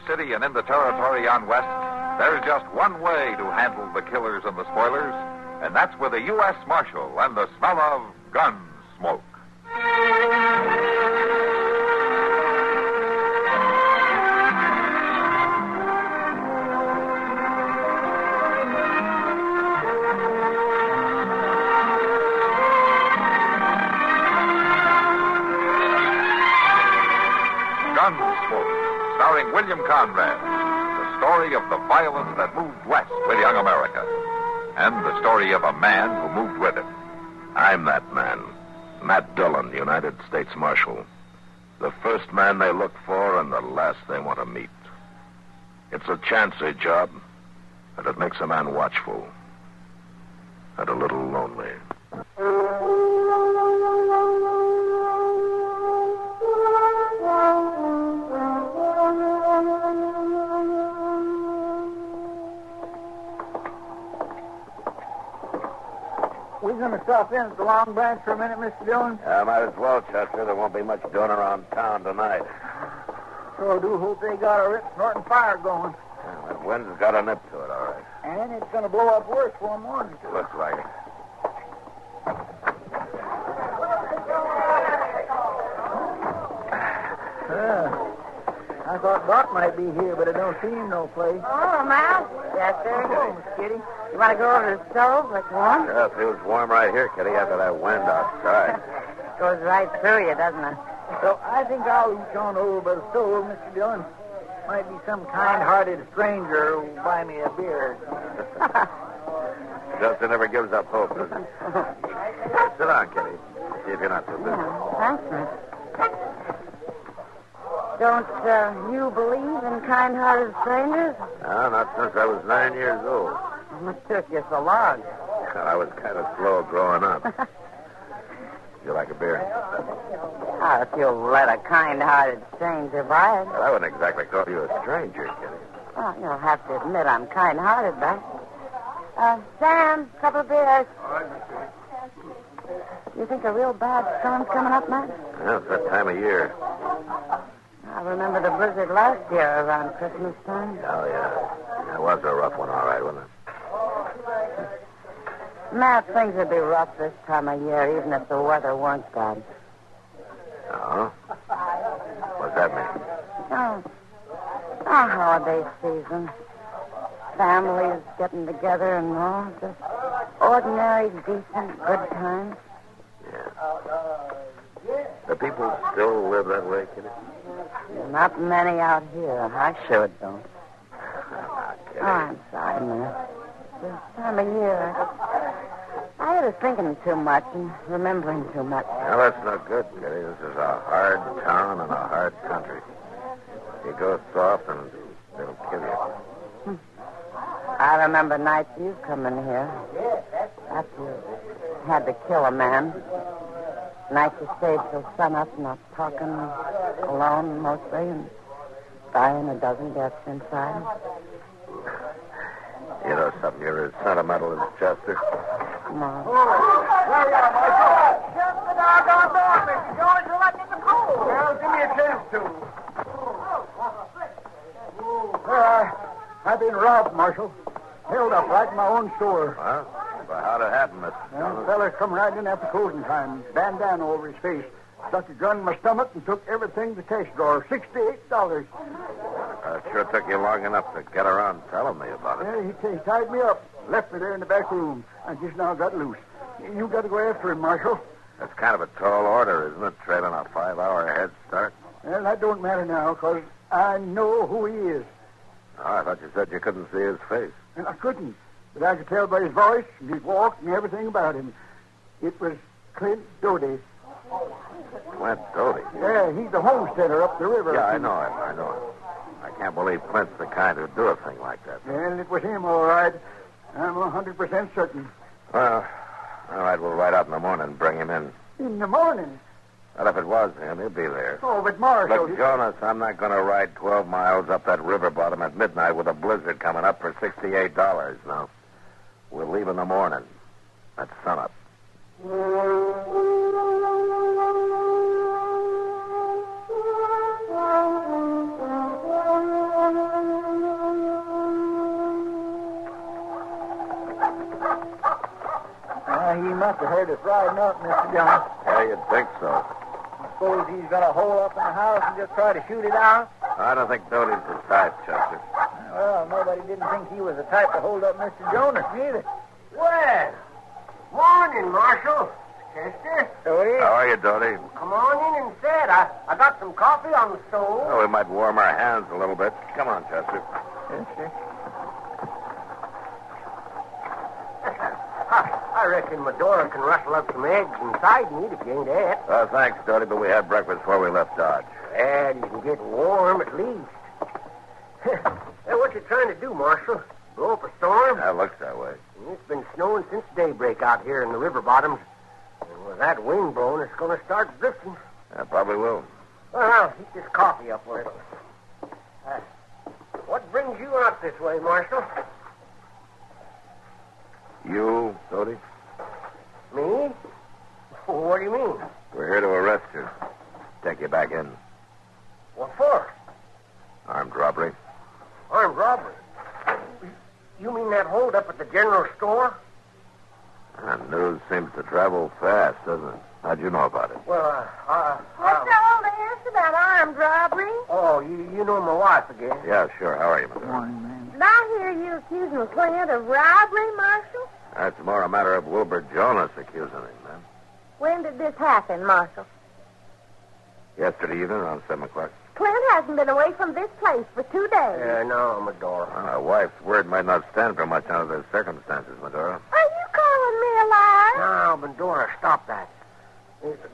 city and in the territory on west, there's just one way to handle the killers and the spoilers, and that's with a U.S. Marshal and the smell of Gunsmoke. Gunsmoke, starring William Conrad, the story of the violence that moved west with young America, and the story of a man who moved with it. I'm that man, Matt Dillon, United States Marshal. The first man they look for and the last they want to meet. It's a chancy job, and it makes a man watchful and a little lonely. We're going to stop in at the Long Branch for a minute, Mr. Dillon. Might as well, Chester. There won't be much doing around town tonight. Sure do hope they got a rip snorting fire going. The wind's got a nip to it, all right. And it's going to blow up worse for a morning. Looks like it. I thought Doc might be here, but I don't see him no place. Oh, Mal. Yes, sir. Hello, Miss Kitty. You want to go over to the stove? It's warm. Yeah, it feels warm right here, Kitty, after that wind outside. Goes right through you, doesn't it? So I think I'll reach on over by the stove, Mr. Dillon. Might be some kind-hearted stranger who'll buy me a beer. Chester never gives up hope, does he? Sit down, Kitty. See if you're not so busy. Thanks, miss. Don't you believe in kind-hearted strangers? No, not since I was 9 years old. What took you so long? I was kind of slow growing up. You like a beer? Oh, if you'll let a kind-hearted stranger buy it. Well, I wouldn't exactly call you a stranger, Kitty. Well, you'll have to admit I'm kind-hearted, but... Sam, couple of beers. All right, Mr. You think a real bad storm's coming up, Matt? Yeah, it's that time of year. I remember the blizzard last year around Christmas time. Oh, yeah. That was a rough one, all right, wasn't it? Matt, things would be rough this time of year, even if the weather weren't bad. Oh? What's that mean? Oh, our holiday season. Families getting together and all. Just ordinary, decent, good times. Yeah. Do people still live that way, Kitty? Not many out here. I sure don't. Kitty. Oh, I'm sorry, Matt. This time of year, I had us thinking too much and remembering too much. Well, that's no good, Kitty. This is a hard town and a hard country. You go soft and it'll kill you. I remember nights you come in here after you had to kill a man. Nights you stayed till sunup, not talking, alone mostly, and dying a dozen deaths inside. You know something, you're as sentimental as Chester. No. There you are, Marshal. Shut the doggone door, Mr. Jones. You're letting in the cold. Well, give me a chance to. I've been robbed, Marshal. Held up right in my own store. Well, how'd it happen, Mr. The Jones? fella come right in after closing time, bandana over his face. Stuck a gun in my stomach and took everything to the cash drawer, $68. It sure took you long enough to get around telling me about it. Yeah, he tied me up, left me there in the back room. I just now got loose. You got to go after him, Marshal. That's kind of a tall order, isn't it? Trailing a 5-hour head start. Well, that don't matter now, because I know who he is. Oh, I thought you said you couldn't see his face. And I couldn't, but I could tell by his voice and his walk and everything about him. It was Clint Doty. Clint Doty? Yeah, he's the homesteader up the river. Yeah, I know him. I can't believe Clint's the kind who'd do a thing like that. Well, it was him, all right. I'm 100% certain. Well, all right, we'll ride out in the morning and bring him in. In the morning? Well, if it was him, he'll be there. Oh, but Marshal... Look, Jonas, I'm not going to ride 12 miles up that river bottom at midnight with a blizzard coming up for $68. No. We'll leave in the morning. At sunup. He must have heard us riding up, Mr. Dillon. Yeah, you'd think so. Suppose he's going to hole up in the house and just try to shoot it out? I don't think Doty's the type, Chester. Well, nobody didn't think he was the type to hold up Mr. Jonas, neither. Well, morning, Marshal. Chester. Doty? How are you, Doty? Come on in and sit. I got some coffee on the stove. Well, we might warm our hands a little bit. Come on, Chester. Yes, sir. I reckon Medora can rustle up some eggs inside meat if you ain't ate. Thanks, Doty, but we had breakfast before we left Dodge. And you can get warm at least. Hey, what you trying to do, Marshal? Blow up a storm? That looks that way. It's been snowing since daybreak out here in the river bottoms. And with that wind blowing, it's going to start drifting. That probably will. Well, I'll heat this coffee up with it. What brings you out this way, Marshal? You, Doty? Me? What do you mean? We're here to arrest you. Take you back in. What for? Armed robbery. Armed robbery? You mean that hold up at the general store? News seems to travel fast, doesn't it? How'd you know about it? Well, What's all this about armed robbery? Oh, you know my wife again. Yeah, sure. How are you, Mother? Morning, man. Did I hear you accusing Clint of robbery, Marshal? That's more a matter of Wilbur Jonas accusing him, man. When did this happen, Marshal? Yesterday evening around 7 o'clock. Clint hasn't been away from this place for 2 days. No, Medora. A wife's word might not stand for much under the circumstances, Medora. Are you calling me a liar? No, Medora, stop that.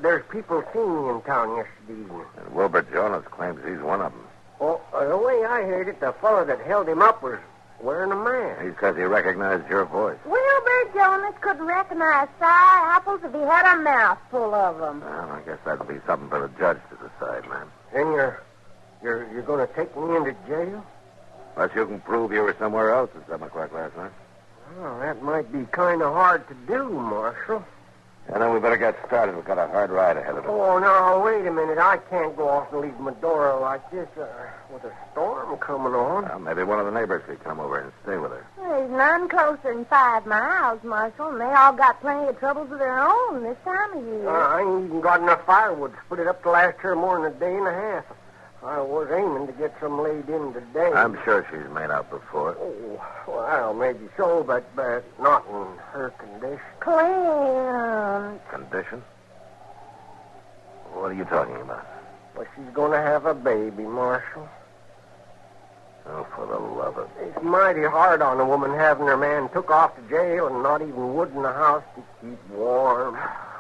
There's people seen me in town yesterday evening. And Wilbur Jonas claims he's one of them. Oh, the way I heard it, the fellow that held him up was wearing a mask. He says he recognized your voice. Wilbur Jonas couldn't recognize sour apples if he had a mouth full of them. Well, I guess that'll be something for the judge to decide, man. Then you're going to take me into jail? Unless you can prove you were somewhere else at 7 o'clock last night. Well, that might be kind of hard to do, Marshal. And then we better get started. We've got a hard ride ahead of us. Oh, no, wait a minute. I can't go off and leave Medora like this with a storm coming on. Well, maybe one of the neighbors could come over and stay with her. There's none closer than 5 miles, Marshal, and they all got plenty of troubles of their own this time of year. I ain't even got enough firewood to put it up to last her more than a day and a half. I was aiming to get some laid in today. I'm sure she's made out before. Oh, well, maybe so, but not in her condition. Clint. Condition? What are you talking about? Well, she's going to have a baby, Marshal. Oh, for the love of... It's mighty hard on a woman having her man took off to jail and not even wood in the house to keep warm.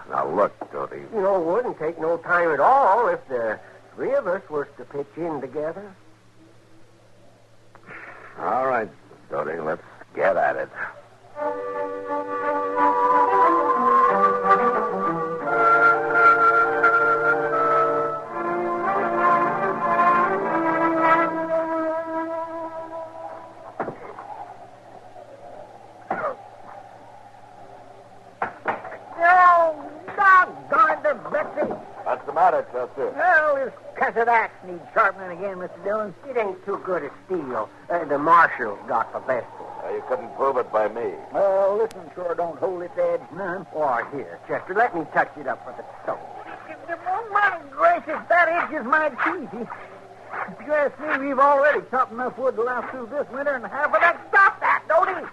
Now, look, Doty. You know, it wouldn't take no time at all if the 3 of us was to pitch in together. All right, Doty, let's get at it. Oh, doggone the Betsy. What's the matter, Chester? Well, this cussed axe needs sharpening again, Mr. Dillon. It ain't too good a steel. The Marshal's got the best of it. You couldn't prove it by me. Well, this one sure don't hold its edge none. Oh, here, Chester, let me touch it up with the stove. Oh, my gracious, that itches my teeth. If you ask me, we've already chopped enough wood to last through this winter and half of that. Stop that, Doty!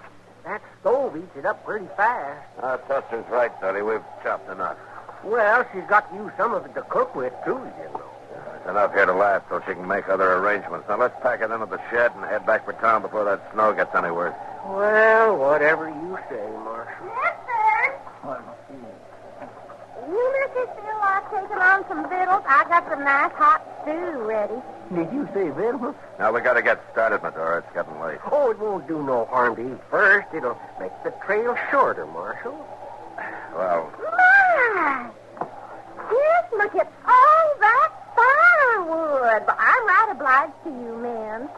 That stove eats it up pretty fast. Chester's right, Doty. We've chopped enough. Well, she's got to use some of it to cook with, too, you know. There's enough here to last so she can make other arrangements. Now, let's pack it into the shed and head back for town before that snow gets any worse. Well, whatever you say, Marshal. Yes, sir. You, Mrs. Phil, I've taken on some victuals. I got some nice hot stew ready. Did you say victuals? Now, we got to get started, Medora. It's getting late. Oh, it won't do no harm to eat first. It'll make the trail shorter, Marshal. Well, My! Yes, look at all that firewood. But I'm right obliged to you, men.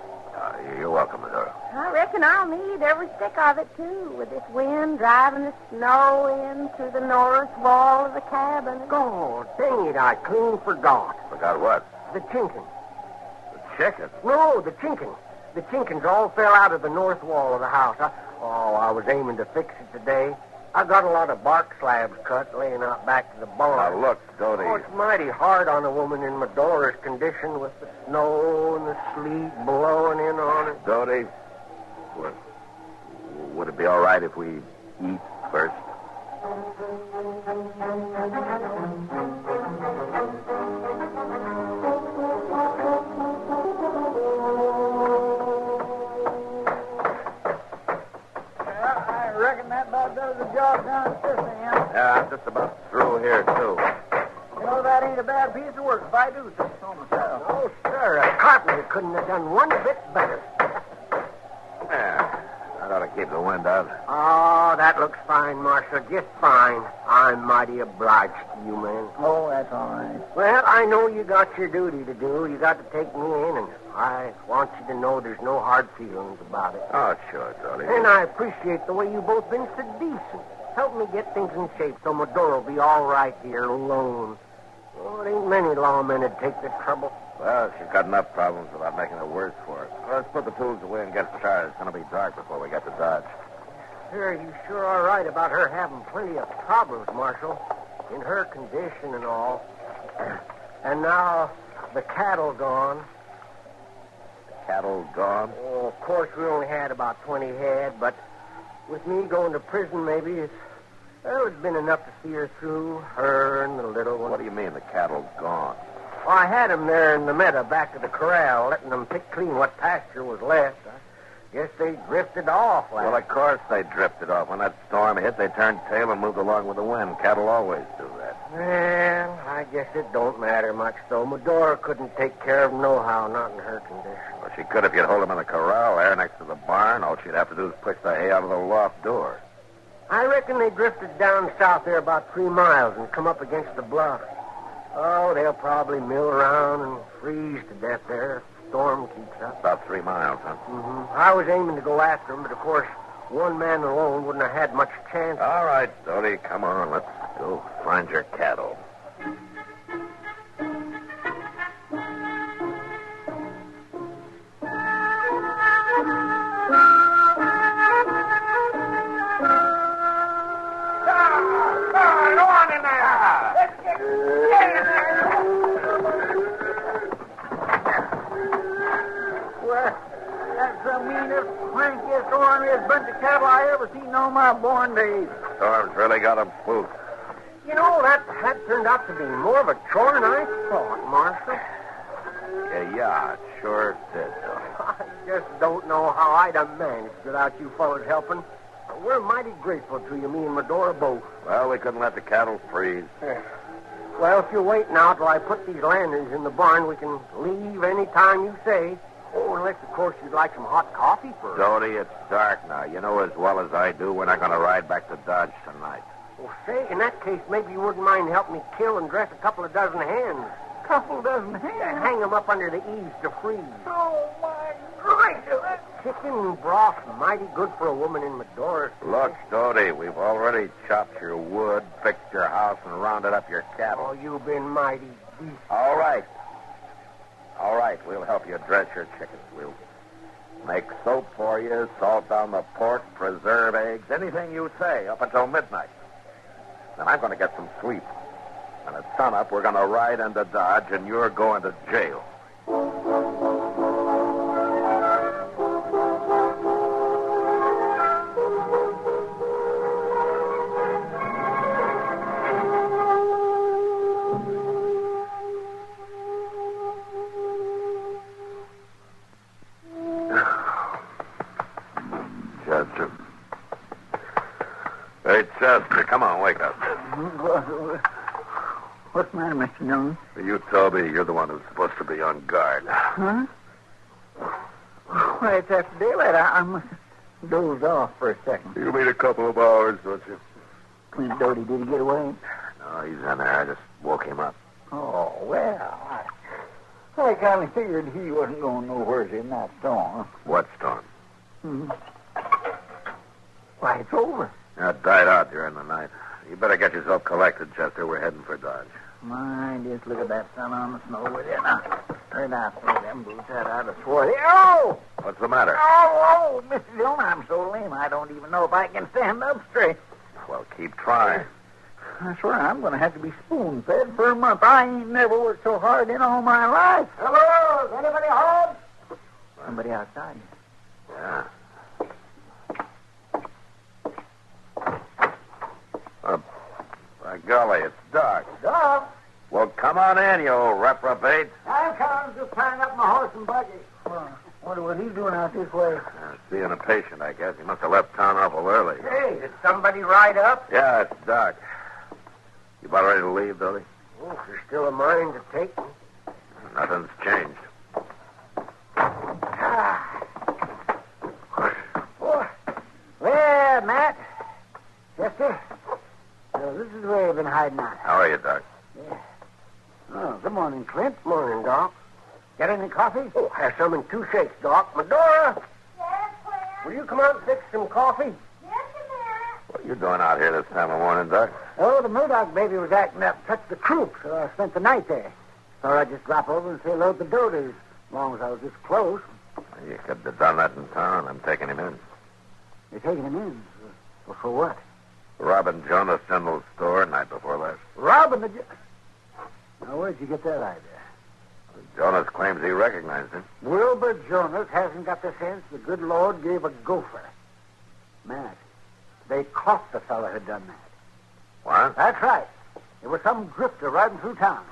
you're welcome, Medora. I reckon I'll need every stick of it, too, with this wind driving the snow in through the north wall of the cabin. God dang it, I clean forgot. Forgot what? The chinking. The chicken. No, the chinking. The chinkins all fell out of the north wall of the house. I was aiming to fix it today. I got a lot of bark slabs cut laying out back to the barn. Now, look, Doty. Oh, it's mighty hard on a woman in Medora's condition with the snow and the sleet blowing in on her. Doty, would it be all right if we eat first? I reckon that about does the job down at this end. Yeah, I'm just about through here, too. You know, that ain't a bad piece of work if I do say so myself. Oh, sir, a carpenter couldn't have done one bit better. Yeah, that ought to keep the wind out. Oh, that looks fine, Marshal, just fine. I'm mighty obliged to you, man. Oh, that's all right. Well, I know you got your duty to do. You got to take me in, and I want you to know there's no hard feelings about it. Oh, sure, Doty. And I appreciate the way you both been so decent. Help me get things in shape so Medora will be all right here alone. Oh, it ain't many lawmen that'd take the trouble. Well, she's got enough problems without making it worse for us. Let's put the tools away and get started. It's going to be dark before we get to Dodge. Sure, you sure are right about her having plenty of problems, Marshal. In her condition and all. And now the cattle gone. Cattle gone? Oh, of course, we only had about 20 head, but with me going to prison, maybe it's been enough to see her through, her and the little one. What do you mean the cattle's gone? Well, I had them there in the meadow back of the corral, letting them pick clean what pasture was left. I guess they drifted off. Well, of course they drifted off. When that storm hit, they turned tail and moved along with the wind. Cattle always do that. Well, I guess it don't matter much, though. Medora couldn't take care of them nohow, not in her condition. Well, she could if you'd hold them in the corral there next to the barn. All she'd have to do is push the hay out of the loft door. I reckon they drifted down south there about 3 miles and come up against the bluff. Oh, they'll probably mill around and freeze to death there if the storm keeps up. About 3 miles, huh? Mm-hmm. I was aiming to go after them, but of course, one man alone wouldn't have had much chance. All right, Doty, come on. Let's go find your cattle. Go on in there. Let's get in there. Well, that's the meanest, crankiest, orneryest bunch of cattle I ever seen in all my born days. Storm's really got them spooked. You know, that turned out to be more of a chore than I thought, Marshal. Yeah, it sure did, Doty. I just don't know how I'd have managed without you fellas helping. We're mighty grateful to you, me and Medora both. Well, we couldn't let the cattle freeze. Well, if you'll wait now till I put these lanterns in the barn, we can leave any time you say. Oh, unless, of course, you'd like some hot coffee first. Doty, it's dark now. You know as well as I do we're not going to ride back to Dodge tonight. Well, say, in that case, maybe you wouldn't mind helping me kill and dress a couple of dozen hens. Couple dozen hands. Hang them up under the eaves to freeze. Oh, my gracious. Chicken broth, mighty good for a woman in Medora. Look, Doty, we've already chopped your wood, fixed your house, and rounded up your cattle. Oh, you've been mighty decent. All right. All right, we'll help you dress your chickens. We'll make soap for you, salt down the pork, preserve eggs, anything you say up until midnight. Then I'm going to get some sleep. And at sunup, we're going to ride into Dodge, and you're going to jail. Chester. Hey, Chester, come on, wake up. What's the matter, Mr. Dillon? You told me you're the one who's supposed to be on guard. Huh? Why, it's after daylight. I must have dozed off for a second. You mean a couple of hours, don't you? Clint Doty, did he get away? No, he's in there. I just woke him up. Oh, well, I kind of figured he wasn't going nowhere in that storm. What storm? Hmm. Why, it's over. It died out during the night. You better get yourself collected, Chester. We're heading for Dodge. My, just look at that sun on the snow with you now. Turn out some of them boots out of the swarthy. Oh! What's the matter? Oh, Mr. Dillon, I'm so lame I don't even know if I can stand up straight. Well, keep trying. I swear I'm going to have to be spoon-fed for a month. I ain't never worked so hard in all my life. Hello? Is anybody home? Somebody outside. Yeah. By golly, it's dark. Dog? Well, come on in, you old reprobate. I'm coming, just tying up my horse and buggy. Wonder what he's doing out this way. Seeing a patient, I guess. He must have left town awful early. Hey, did somebody ride up? Yeah, it's dark. You about ready to leave, Billy? Oh, if there's still a mind to take me. Nothing's changed. Well, Matt. Chester. So this is where you've been hiding out. How are you, Doc? Yeah. Oh, good morning, Clint. Morning, Doc. Got any coffee? Oh, have some in 2 shakes, Doc. Medora, Yes, Clint? will you come out and fix some coffee? Just a minute. What are you doing out here this time of morning, Doc? Oh, the Murdoch baby was acting up, touched the croup, so I spent the night there. Thought I'd just drop over and say hello to the Doties, as long as I was this close. You could have done that in town. I'm taking him in. You're taking him in? Well, for what? Robbing Jonas Sindle's store night before last. Robbing the... Now, where'd you get that idea? Jonas claims he recognized him. Wilbur Jonas hasn't got the sense the good Lord gave a gopher. Matt, they caught the fellow who'd done that. What? That's right. There was some drifter riding through town.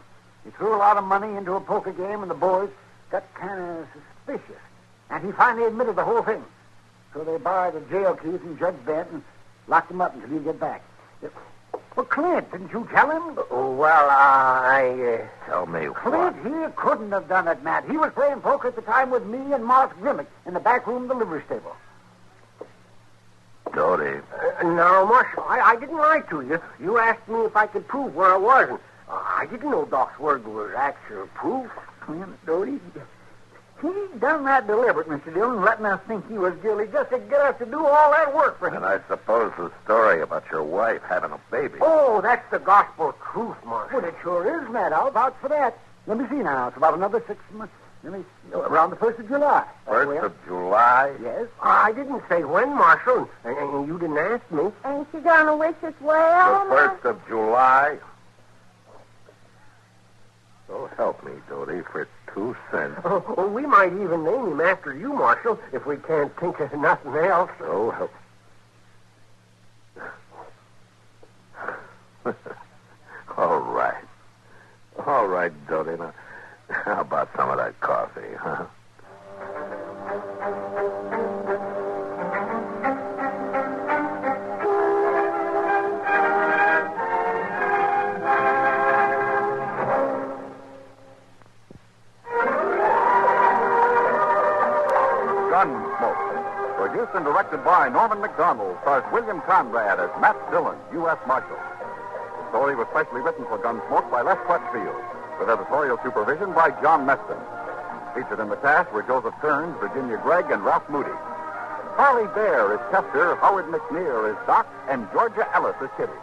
He threw a lot of money into a poker game, and the boys got kind of suspicious. And he finally admitted the whole thing. So they borrowed the jail keys from Judge Bent and locked him up until you get back. Well, Clint, didn't you tell him? Oh, well, Tell me Clint, he couldn't have done it, Matt. He was playing poker at the time with me and Mark Grimmick in the back room of the livery stable. Dodie. Now, Marshal, I didn't lie to you. You asked me if I could prove where I was. And, I didn't know Doc's word was actual proof. Clint, Doty, he done that deliberate, Mr. Dillon, letting us think he was guilty just to get us to do all that work for him. And I suppose the story about your wife having a baby. Oh, that's the gospel truth, Marshal. Well, it sure is, Matt. I'll vouch for that. Let me see now. It's about another 6 months. Around the 1st of July. 1st of July? Yes. I didn't say when, Marshal, and you didn't ask me. Ain't you gonna wish us well? The 1st of July? So help me, Dodie, for 2 cents. Oh, we might even name him after you, Marshal, if we can't think of nothing else. So help. All right. All right, Dodie. Now, how about some of that coffee, huh? Gunsmoke, produced and directed by Norman McDonald, stars William Conrad as Matt Dillon, U.S. Marshal. The story was specially written for Gunsmoke by Les Crutchfield, with editorial supervision by John Meston. Featured in the cast were Joseph Kearns, Virginia Gregg, and Ralph Moody. Harley Bear is Chester, Howard McNear is Doc, and Georgia Ellis is Kitty.